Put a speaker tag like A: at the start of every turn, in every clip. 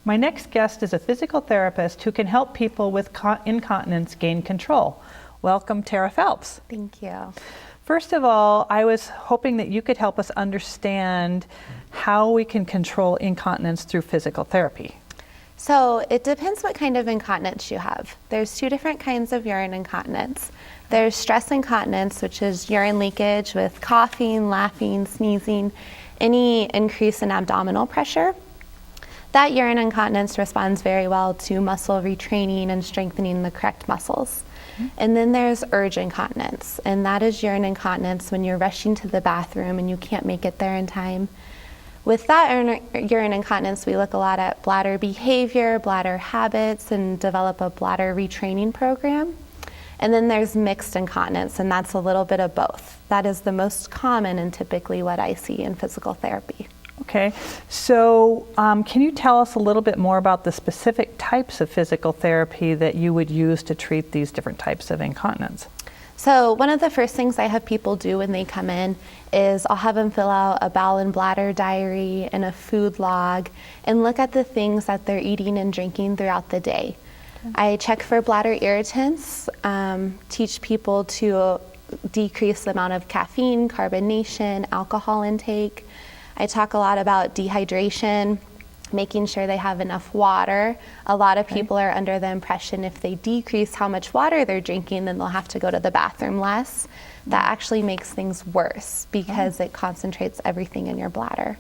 A: My next guest is a physical therapist who can help people with incontinence gain control. Welcome, Tara Phelps.
B: Thank you.
A: First of all, I was hoping that you could help us understand how we can control incontinence through physical therapy.
B: So it depends what kind of incontinence you have. There's two different kinds of urine incontinence. There's stress incontinence, which is urine leakage with coughing, laughing, sneezing, any increase in abdominal pressure. That urine incontinence responds very well to muscle retraining and strengthening the correct muscles. And then there's urge incontinence, and that is urine incontinence when you're rushing to the bathroom and you can't make it there in time. With that urine incontinence, we look a lot at bladder behavior, bladder habits, and develop a bladder retraining program. And then there's mixed incontinence, and that's a little bit of both. That is the most common and typically what I see in physical therapy.
A: Okay, so can you tell us a little bit more about the specific types of physical therapy that you would use to treat these different types of incontinence?
B: So one of the first things I have people do when they come in is I'll have them fill out a bowel and bladder diary and a food log and look at the things that they're eating and drinking throughout the day. Okay. I check for bladder irritants, teach people to decrease the amount of caffeine, carbonation, alcohol intake. I talk a lot about dehydration, making sure they have enough water. A lot of people are under the impression if they decrease how much water they're drinking, then they'll have to go to the bathroom less. That actually makes things worse because it concentrates everything in your bladder.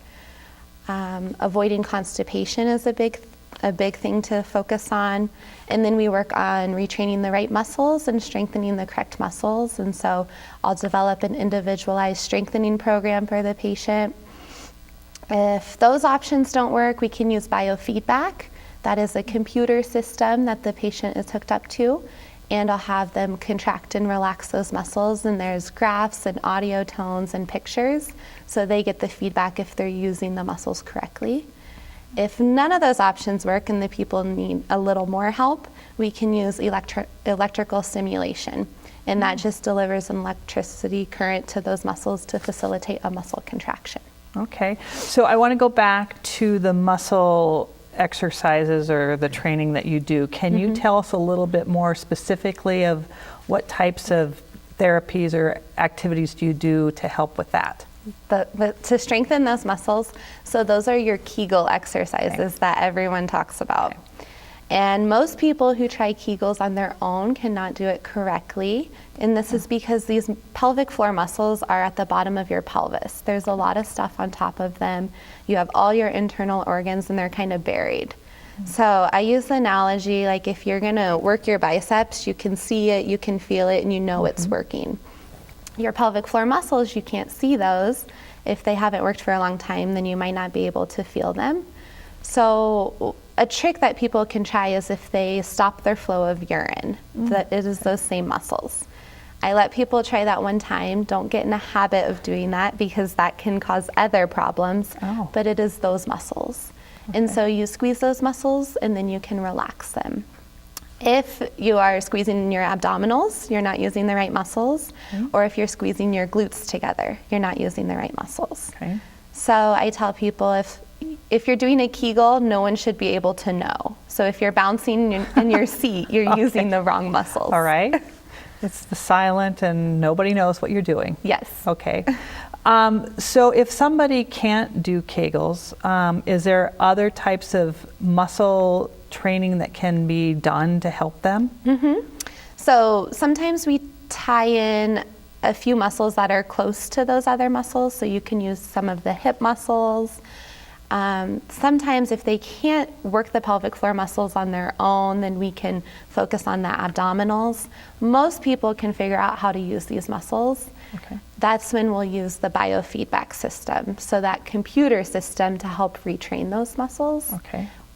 B: Avoiding constipation is a big thing to focus on. And then we work on retraining the right muscles and strengthening the correct muscles. And so I'll develop an individualized strengthening program for the patient. If those options don't work, we can use Biofeedback. That is a computer system that the patient is hooked up to, and I'll have them contract and relax those muscles, and there's graphs and audio tones and pictures, so they get the feedback if they're using the muscles correctly. If none of those options work and the people need a little more help, we can use electrical stimulation, and that just delivers an electricity current to those muscles to facilitate a muscle contraction.
A: Okay, so I want to go back to the muscle exercises or the training that you do. Can you tell us a little bit more specifically of what types of therapies or activities do you do to help with that?
B: To strengthen those muscles, so those are your Kegel exercises that everyone talks about. Okay. And most people who try Kegels on their own cannot do it correctly. And this is because these pelvic floor muscles are at the bottom of your pelvis. There's a lot of stuff on top of them. You have all your internal organs and they're kind of buried. So I use the analogy, like if you're gonna work your biceps, you can see it, you can feel it, and you know it's working. Your pelvic floor muscles, you can't see those. If they haven't worked for a long time, then you might not be able to feel them. So a trick that people can try is if they stop their flow of urine, that it is those same muscles. I let people try that one time. Don't get in a habit of doing that because that can cause other problems, but it is those muscles. And so you squeeze those muscles and then you can relax them. If you are squeezing your abdominals, you're not using the right muscles, or if you're squeezing your glutes together, you're not using the right muscles. So I tell people if you're doing a Kegel, no one should be able to know. So if you're bouncing in your seat, you're using the wrong muscles.
A: All right. It's the silent and nobody knows what you're doing.
B: Yes.
A: Okay. So if somebody can't do Kegels, is there other types of muscle training that can be done to help them?
B: So sometimes we tie in a few muscles that are close to those other muscles. So you can use some of the hip muscles. Sometimes if they can't work the pelvic floor muscles on their own, then we can focus on the abdominals. Most people can figure out how to use these muscles. That's when we'll use the biofeedback system, so that computer system to help retrain those muscles.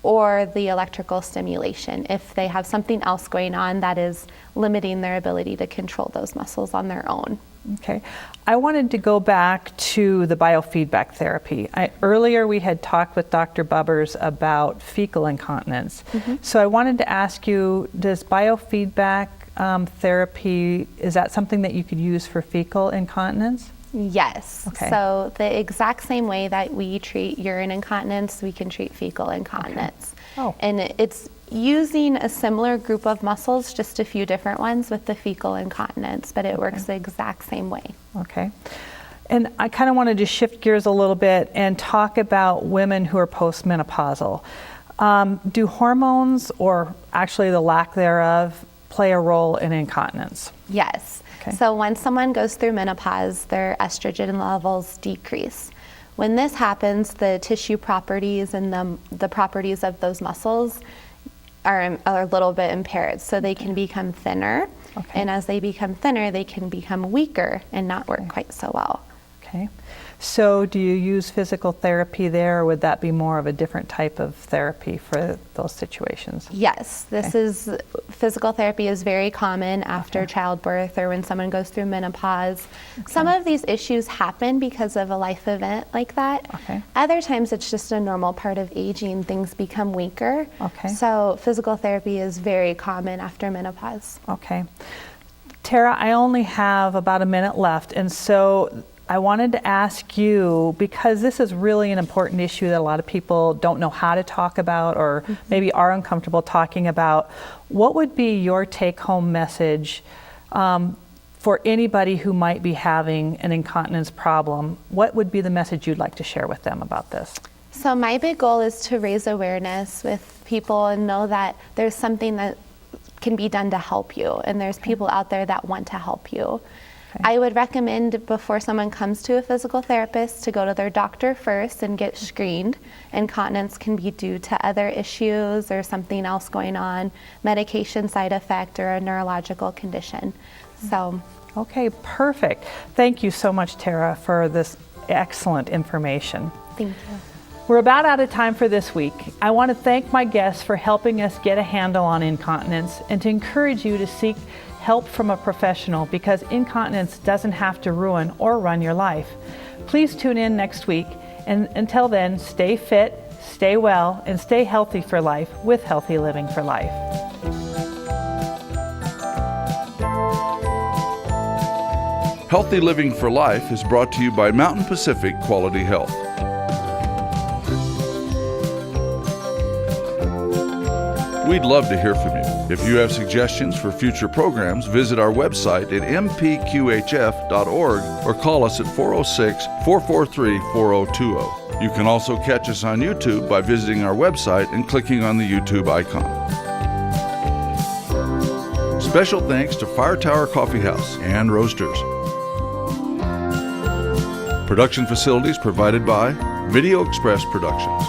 B: Or the electrical stimulation if they have something else going on that is limiting their ability to control those muscles on their own.
A: Okay. I wanted to go back to the biofeedback therapy. Earlier we had talked with Dr. Bubbers about fecal incontinence. So I wanted to ask you, does biofeedback therapy, is that something that you could use for fecal incontinence?
B: Yes.
A: Okay.
B: So the exact same way that we treat urine incontinence, we can treat fecal incontinence.
A: Okay. Oh.
B: And it's using a similar group of muscles, just a few different ones with the fecal incontinence, but it works the exact same way.
A: Okay. And I kind of wanted to shift gears a little bit and talk about women who are postmenopausal. Do hormones, or actually the lack thereof, play a role in incontinence?
B: Yes.
A: Okay.
B: So when someone goes through menopause, their estrogen levels decrease. When this happens, the tissue properties and the properties of those muscles are a little bit impaired, so they can become thinner.
A: Okay.
B: And as they become thinner, they can become weaker and not work quite so well.
A: Okay. So do you use physical therapy there, or would that be more of a different type of therapy for those situations?
B: Yes, physical therapy is very common after childbirth or when someone goes through menopause. Some of these issues happen because of a life event like that.
A: Okay.
B: Other times it's just a normal part of aging, things become weaker.
A: Okay.
B: So physical therapy is very common after menopause.
A: Okay. Tara, I only have about a minute left, and so I wanted to ask you, because this is really an important issue that a lot of people don't know how to talk about, or maybe are uncomfortable talking about, what would be your take-home message for anybody who might be having an incontinence problem? What would be the message you'd like to share with them about this?
B: So my big goal is to raise awareness with people and know that there's something that can be done to help you, and there's people out there that want to help you. I would recommend, before someone comes to a physical therapist, to go to their doctor first and get screened. Incontinence can be due to other issues or something else going on, medication side effect, or a neurological condition. So.
A: Okay, perfect. Thank you so much, Tara, for this excellent information.
B: Thank you.
A: We're about out of time for this week. I want to thank my guests for helping us get a handle on incontinence, and to encourage you to seek help from a professional, because incontinence doesn't have to ruin or run your life. Please tune in next week, and until then, stay fit, stay well, and stay healthy for life with Healthy Living for Life.
C: Healthy Living for Life is brought to you by Mountain Pacific Quality Health. We'd love to hear from you. If you have suggestions for future programs, visit our website at mpqhf.org or call us at 406-443-4020. You can also catch us on YouTube by visiting our website and clicking on the YouTube icon. Special thanks to Fire Tower Coffee House and Roasters. Production facilities provided by Video Express Productions.